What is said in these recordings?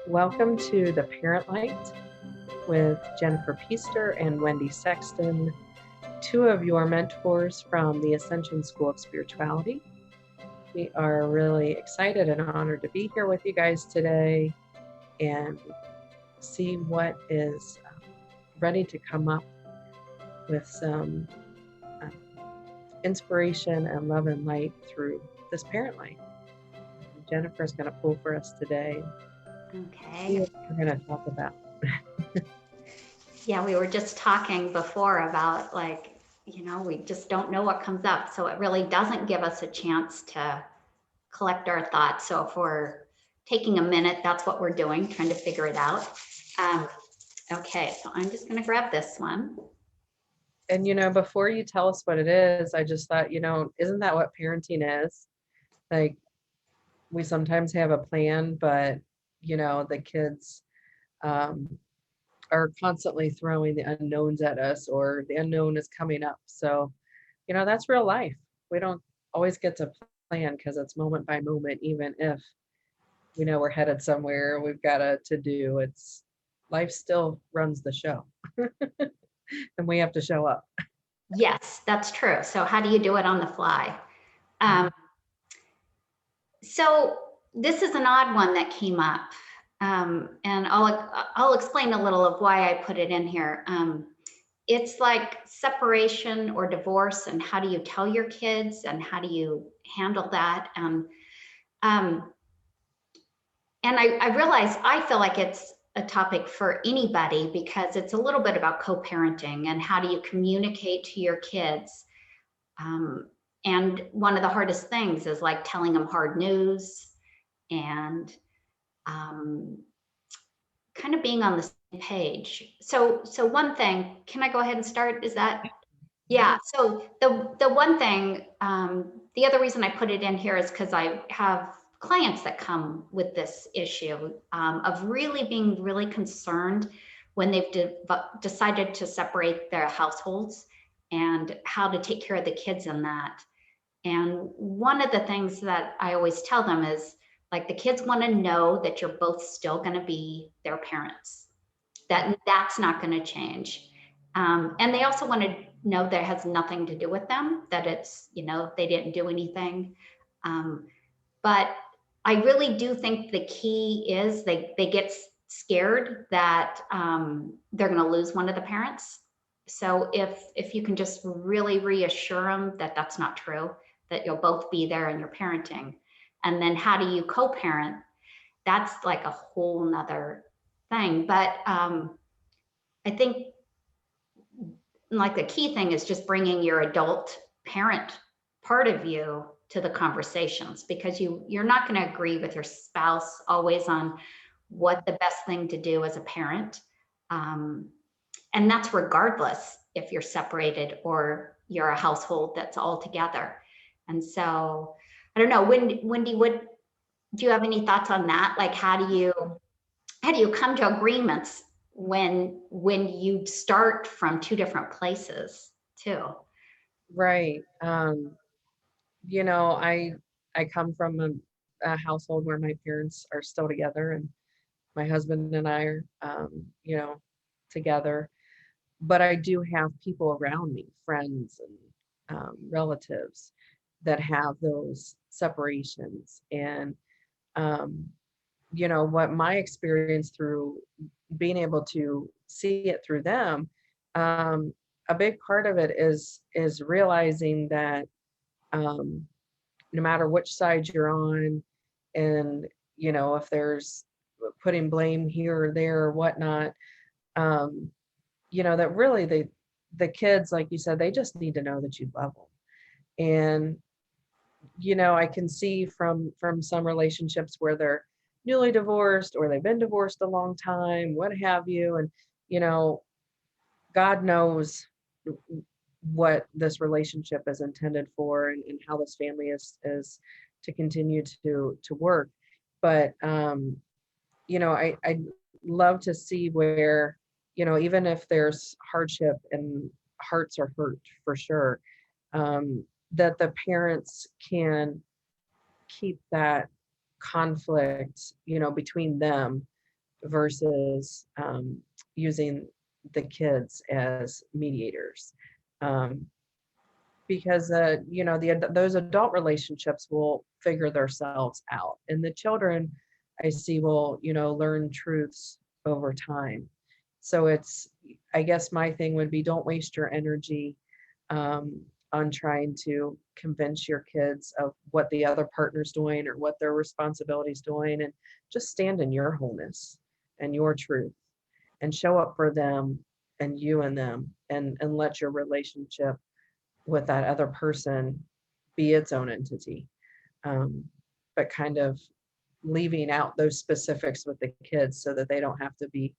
Welcome to The Parent Light with Jennifer Peaster and Wendy Sexton, two of your mentors from the Ascension School of Spirituality. We are really excited and honored to be here with you guys today and see what is ready to come up with some inspiration and love and light through this parent light. Jennifer's going to pull for us today. Okay. What we're going to talk about. Yeah, we were just talking before about we just don't know what comes up. So it really doesn't give us a chance to collect our thoughts. So if we're taking a minute, that's what we're doing, trying to figure it out. Okay, so I'm just going to grab this one. And, before you tell us what it is, I just thought, isn't that what parenting is? Like, we sometimes have a plan, but, the kids are constantly throwing the unknowns at us, or the unknown is coming up. So, that's real life. We don't always get to plan because it's moment by moment, even if we know we're headed somewhere, we've got to do. It's life still runs the show. And we have to show up. Yes, that's true. So how do you do it on the fly? So this is an odd one that came up. And I'll explain a little of why I put it in here. It's like separation or divorce, and how do you tell your kids, and how do you handle that? And I realize I feel like it's a topic for anybody because it's a little bit about co-parenting and how do you communicate to your kids. And one of the hardest things is like telling them hard news and kind of being on the same page. So one thing, can I go ahead and start? Is that? Yeah. So the one thing, the other reason I put it in here is because I have clients that come with this issue of really being really concerned when they've decided to separate their households and how to take care of the kids in that. And one of the things that I always tell them is, like, the kids want to know that you're both still going to be their parents, that's not going to change. And they also want to know that it has nothing to do with them, that it's, they didn't do anything. But I really do think the key is they get scared that they're going to lose one of the parents. So if you can just really reassure them that that's not true, that you'll both be there and you're parenting. And then how do you co-parent? That's like a whole nother thing. But I think like the key thing is just bringing your adult parent part of you to the conversations, because you're not going to agree with your spouse always on what the best thing to do as a parent. And that's regardless if you're separated or you're a household that's all together. And so I don't know, Wendy, do you have any thoughts on that? Like, how do you come to agreements when you start from two different places too? Right. I come from a household where my parents are still together, and my husband and I are, together. But I do have people around me, friends and relatives, that have those separations. And, what my experience through being able to see it through them, a big part of it is realizing that no matter which side you're on, and if there's putting blame here or there or whatnot, that really the kids, like you said, they just need to know that you love them. And I can see from some relationships where they're newly divorced, or they've been divorced a long time, what have you, and God knows what this relationship is intended for, and how this family is to continue to work. But I love to see where, even if there's hardship and hearts are hurt for sure, that the parents can keep that conflict, between them, versus using the kids as mediators. Um, because those adult relationships will figure themselves out, and the children I see will learn truths over time. So it's, I guess my thing would be, don't waste your energy um, on trying to convince your kids of what the other partner's doing or what their responsibility's doing, and just stand in your wholeness and your truth and show up for them and you and them, and let your relationship with that other person be its own entity. um, but kind of leaving out those specifics with the kids so that they don't have to be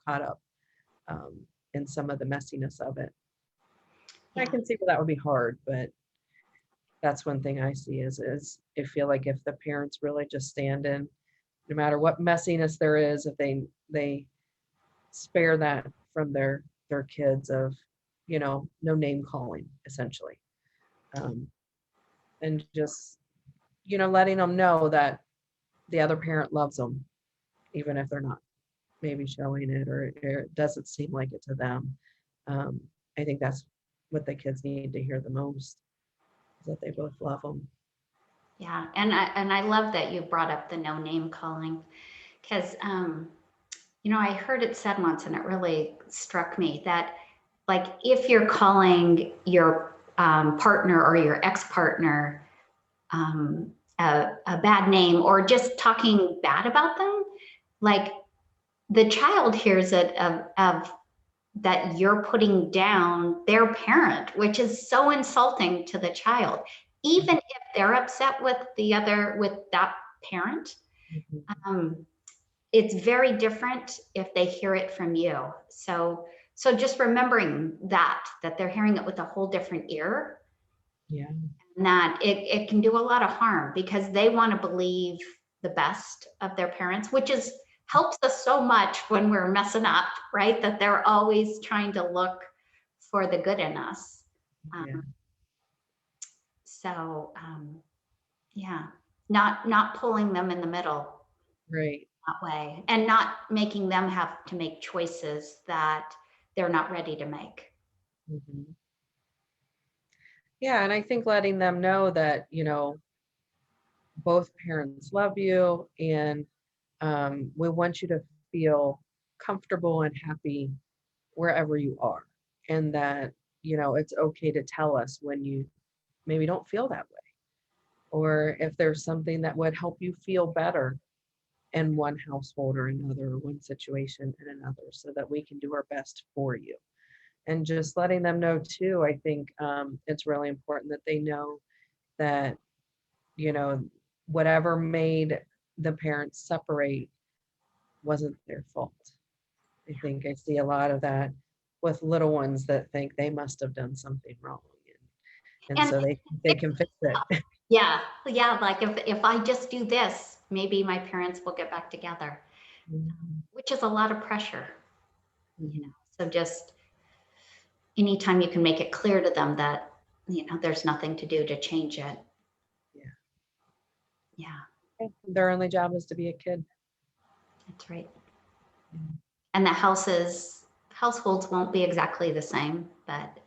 caught up um, in some of the messiness of it. I Yeah. can see where that would be hard, but that's one thing I see is I feel like if the parents really just stand in, no matter what messiness there is, if they spare that from their kids of no name calling essentially, um, and just letting them know that the other parent loves them, even if they're not maybe showing it, or it doesn't seem like it to them. um, I think that's what the kids need to hear the most, is that they both love them. Yeah. And I love that you brought up the no name calling, because, I heard it said once and it really struck me that, like, if you're calling your partner or your ex-partner a bad name, or just talking bad about them, like, the child hears it of that you're putting down their parent, which is so insulting to the child. Even if they're upset with that parent, Mhm. um, it's very different if they hear it from you. So just remembering that they're hearing it with a whole different ear, Yeah. and that it can do a lot of harm, because they want to believe the best of their parents, which is helps us so much when we're messing up, right? That they're always trying to look for the good in us. Yeah. Um, so yeah, not pulling them in the middle Right. that way, and not making them have to make choices that they're not ready to make. Mhm. Yeah, and I think letting them know that both parents love you, and we want you to feel comfortable and happy wherever you are, and that it's okay to tell us when you maybe don't feel that way, or if there's something that would help you feel better in one household or another, or one situation in another, so that we can do our best for you. And just letting them know too, I think it's really important that they know that you know whatever made the parents separate wasn't their fault. I think I see a lot of that with little ones that think they must have done something wrong, and And so they can fix it. yeah, yeah, like, if I just do this, maybe my parents will get back together, Mhm. which is a lot of pressure. Mhm. So just anytime you can make it clear to them that, there's nothing to do to change it. Yeah. Yeah, Their only job is to be a kid. that's right. Yeah. And the households won't be exactly the same, but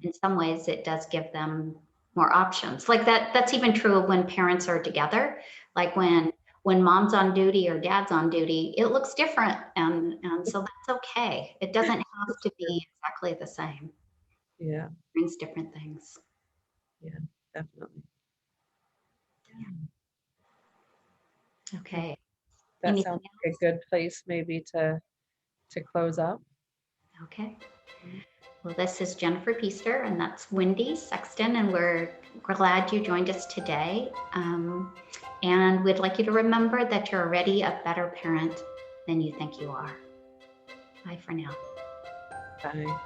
in some ways it does give them more options. Like that's even true of when parents are together. Like when mom's on duty or dad's on duty, it looks different. And so that's okay. It doesn't have to be exactly the same. Yeah. It brings different things. Yeah, definitely. Okay. That Anything sounds like a good place maybe to close up. else? Okay. Well, this is Jennifer Peaster, and that's Wendy Sexton, and we're glad you joined us today. And we'd like you to remember that you're already a better parent than you think you are. Bye for now. Bye.